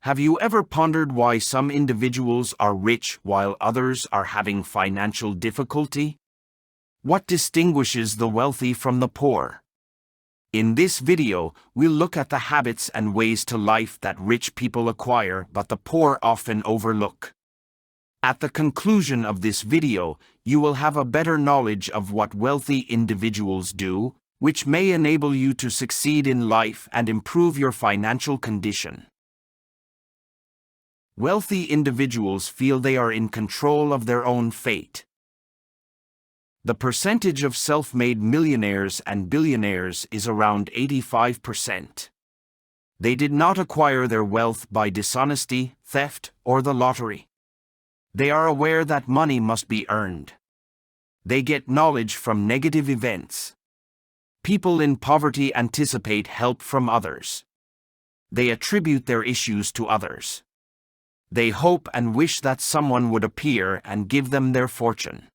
Have you ever pondered why some individuals are rich while others are having financial difficulty? What distinguishes the wealthy from the poor? In this video, we'll look at the habits and ways to life that rich people acquire but the poor often overlook. At the conclusion of this video, you will have a better knowledge of what wealthy individuals do, which may enable you to succeed in life and improve your financial condition. Wealthy individuals feel they are in control of their own fate. The percentage of self-made millionaires and billionaires is around 85%. They did not acquire their wealth by dishonesty, theft, or the lottery. They are aware that money must be earned. They get knowledge from negative events. People in poverty anticipate help from others. They attribute their issues to others. They hope and wish that someone would appear and give them their fortune.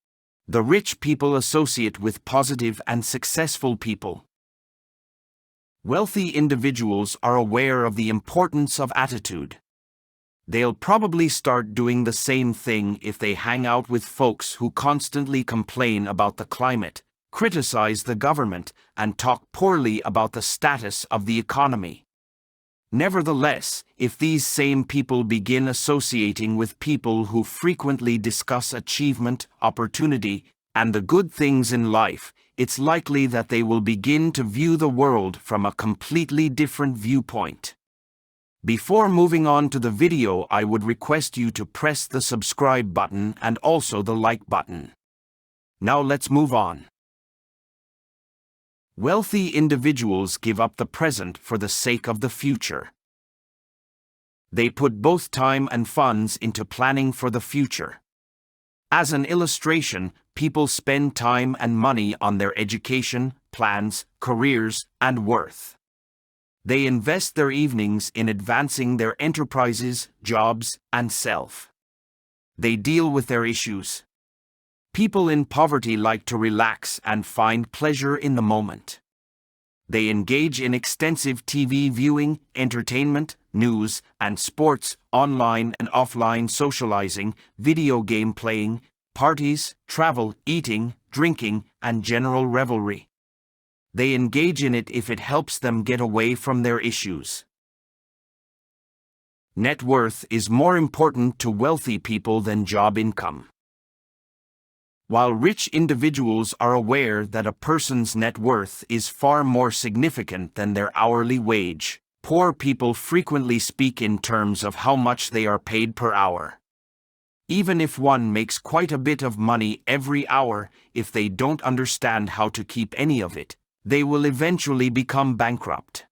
The rich people associate with positive and successful people. Wealthy individuals are aware of the importance of attitude. They'll probably start doing the same thing if they hang out with folks who constantly complain about the climate, criticize the government, and talk poorly about the status of the economy. Nevertheless, if these same people begin associating with people who frequently discuss achievement, opportunity, and the good things in life, it's likely that they will begin to view the world from a completely different viewpoint. Before moving on to the video, I would request you to press the subscribe button and also the like button. Now let's move on. Wealthy individuals give up the present for the sake of the future. They put both time and funds into planning for the future. As an illustration, people spend time and money on their education, plans, careers, and worth. They invest their evenings in advancing their enterprises, jobs, and self. They deal with their issues. People in poverty like to relax and find pleasure in the moment. They engage in extensive TV viewing, entertainment, news, and sports, online and offline socializing, video game playing, parties, travel, eating, drinking, and general revelry. They engage in it if it helps them get away from their issues. Net worth is more important to wealthy people than job income. While rich individuals are aware that a person's net worth is far more significant than their hourly wage, poor people frequently speak in terms of how much they are paid per hour. Even if one makes quite a bit of money every hour, if they don't understand how to keep any of it, they will eventually become bankrupt.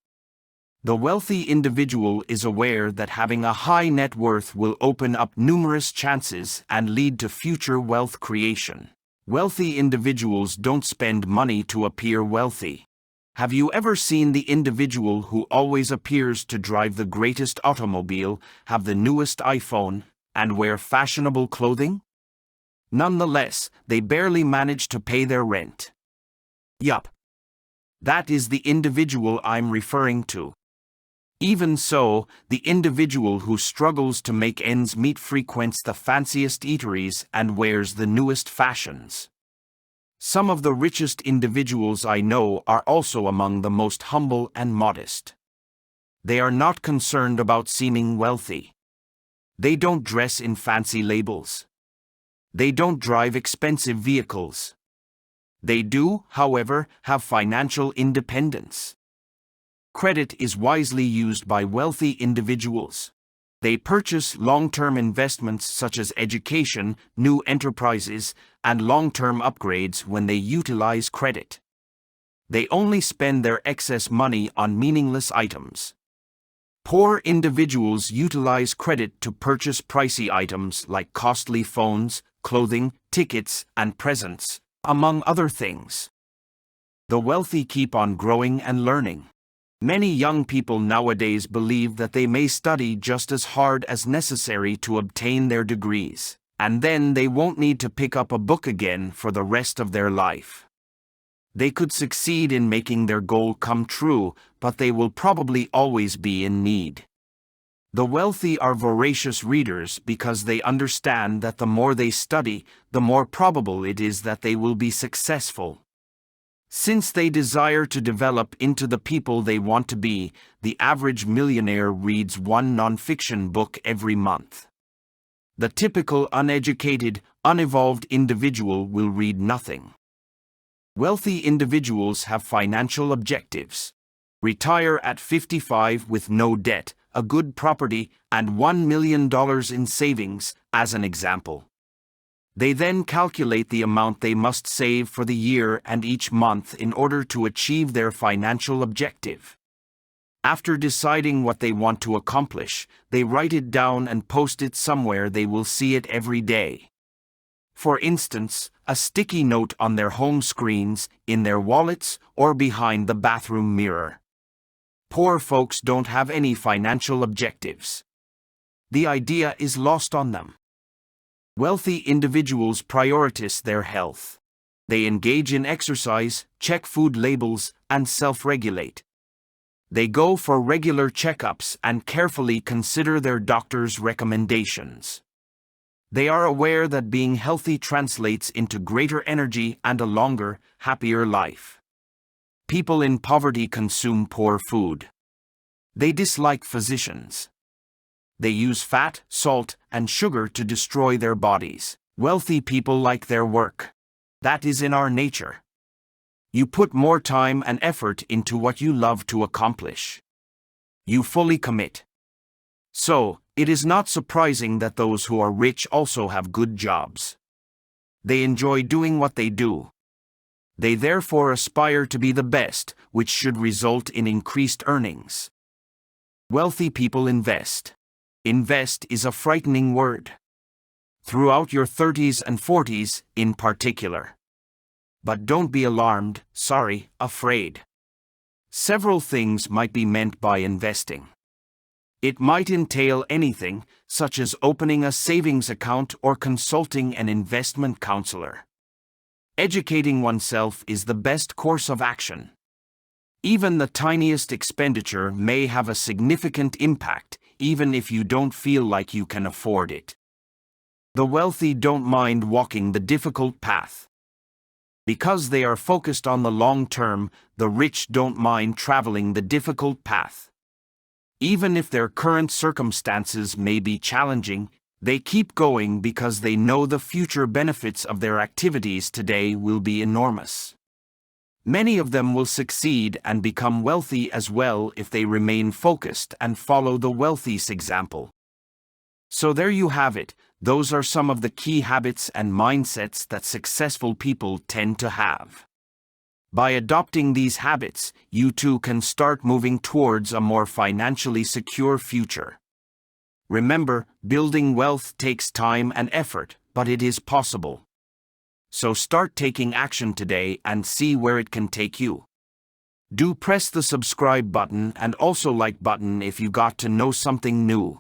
The wealthy individual is aware that having a high net worth will open up numerous chances and lead to future wealth creation. Wealthy individuals don't spend money to appear wealthy. Have you ever seen the individual who always appears to drive the greatest automobile, have the newest iPhone, and wear fashionable clothing? Nonetheless, they barely manage to pay their rent. Yup. That is the individual I'm referring to. Even so, the individual who struggles to make ends meet frequents the fanciest eateries and wears the newest fashions. Some of the richest individuals I know are also among the most humble and modest. They are not concerned about seeming wealthy. They don't dress in fancy labels. They don't drive expensive vehicles. They do, however, have financial independence. Credit is wisely used by wealthy individuals. They purchase long-term investments such as education, new enterprises, and long-term upgrades when they utilize credit. They only spend their excess money on meaningless items. Poor individuals utilize credit to purchase pricey items like costly phones, clothing, tickets, and presents, among other things. The wealthy keep on growing and learning. Many young people nowadays believe that they may study just as hard as necessary to obtain their degrees, and then they won't need to pick up a book again for the rest of their life. They could succeed in making their goal come true, but they will probably always be in need. The wealthy are voracious readers because they understand that the more they study, the more probable it is that they will be successful. Since they desire to develop into the people they want to be, the average millionaire reads one nonfiction book every month. The typical uneducated, unevolved individual will read nothing. Wealthy individuals have financial objectives. Retire at 55 with no debt, a good property, and $1 million in savings, as an example. They then calculate the amount they must save for the year and each month in order to achieve their financial objective. After deciding what they want to accomplish, they write it down and post it somewhere they will see it every day. For instance, a sticky note on their home screens, in their wallets, or behind the bathroom mirror. Poor folks don't have any financial objectives. The idea is lost on them. Wealthy individuals prioritize their health. They engage in exercise, check food labels, and self-regulate. They go for regular checkups and carefully consider their doctor's recommendations. They are aware that being healthy translates into greater energy and a longer, happier life. People in poverty consume poor food. They dislike physicians. They use fat, salt, and sugar to destroy their bodies. Wealthy people like their work. That is in our nature. You put more time and effort into what you love to accomplish. You fully commit. So, it is not surprising that those who are rich also have good jobs. They enjoy doing what they do. They therefore aspire to be the best, which should result in increased earnings. Wealthy people invest. Invest is a frightening word. Throughout your 30s and 40s, in particular. But don't be alarmed, afraid. Several things might be meant by investing. It might entail anything, such as opening a savings account or consulting an investment counselor. Educating oneself is the best course of action. Even the tiniest expenditure may have a significant impact, even if you don't feel like you can afford it. The wealthy don't mind walking the difficult path. Because they are focused on the long term, the rich don't mind traveling the difficult path. Even if their current circumstances may be challenging, they keep going because they know the future benefits of their activities today will be enormous. Many of them will succeed and become wealthy as well if they remain focused and follow the wealthy's example. So there you have it, those are some of the key habits and mindsets that successful people tend to have. By adopting these habits, you too can start moving towards a more financially secure future. Remember, building wealth takes time and effort, but it is possible. So start taking action today and see where it can take you. Do press the subscribe button and also like button if you got to know something new.